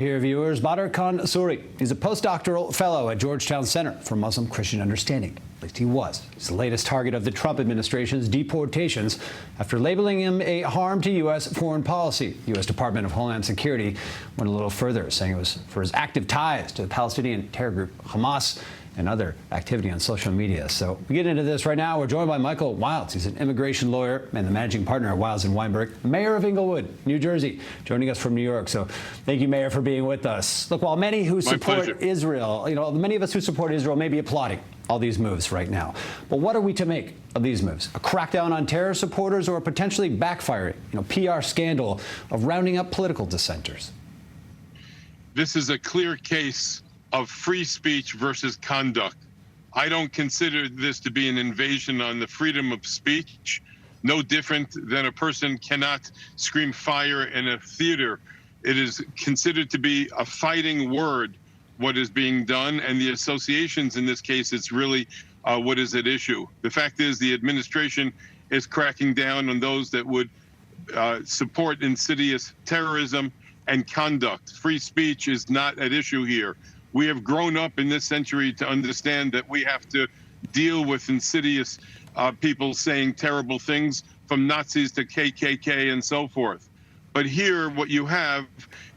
Here, viewers, Badr Khan Suri. He's a postdoctoral fellow at Georgetown Center for Muslim Christian Understanding. At least he was. He's the latest target of the Trump administration's deportations after labeling him a harm to U.S. foreign policy. U.S. Department of Homeland Security went a little further, saying it was for his active ties to the Palestinian terror group Hamas and other activity on social media. So we get into this right now. We're joined by Michael Wilds. He's an immigration lawyer and the managing partner at Wilds & Weinberg, mayor of Inglewood, New Jersey, joining us from New York. So thank you, Mayor, for being with us. Look, while many who support Israel, many of us who support Israel may be applauding all these moves right now. But what are we to make of these moves? A crackdown on terror supporters or a potentially backfiring, PR scandal of rounding up political dissenters? This is a clear case of free speech versus conduct. I don't consider this to be an invasion on the freedom of speech, no different than a person cannot scream fire in a theater. It is considered to be a fighting word, what is being done, and the associations in this case, it's really what is at issue. The fact is the administration is cracking down on those that would support insidious terrorism and conduct. Free speech is not at issue here. We have grown up in this century to understand that we have to deal with insidious people saying terrible things, from Nazis to KKK and so forth. But here, what you have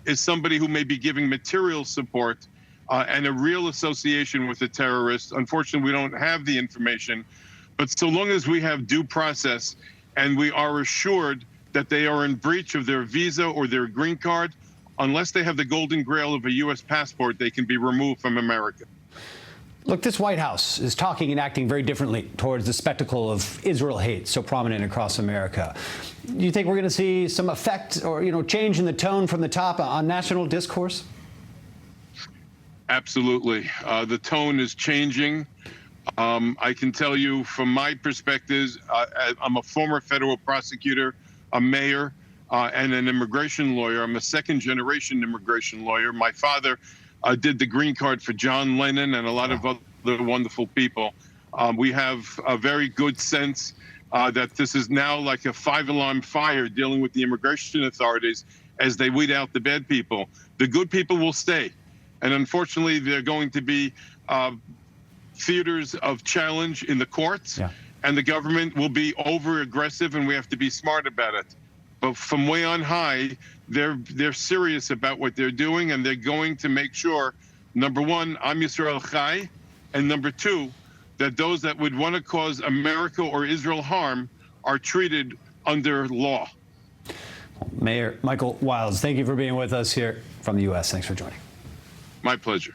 is somebody who may be giving material support and a real association with a terrorist. Unfortunately, we don't have the information. But so long as we have due process and we are assured that they are in breach of their visa or their green card, unless they have the golden grail of a U.S. passport, they can be removed from America. Look, this White House is talking and acting very differently towards the spectacle of Israel hate so prominent across America. Do you think we're going to see some effect or, change in the tone from the top on national discourse? Absolutely. The tone is changing. I can tell you from my perspective, I'm a former federal prosecutor, a mayor, and an immigration lawyer. I'm a second-generation immigration lawyer. My father did the green card for John Lennon and a lot of other wonderful people. We have a very good sense that this is now like a five-alarm fire dealing with the immigration authorities as they weed out the bad people. The good people will stay. And unfortunately, they're going to be theaters of challenge in the courts, and the government will be over-aggressive, and we have to be smart about it. But from way on high, they're serious about what they're doing, and they're going to make sure, number one, Am Yisrael Chai, and number two, that those that would want to cause America or Israel harm are treated under law. Mayor Michael Wilds, thank you for being with us here from the U.S. Thanks for joining. My pleasure.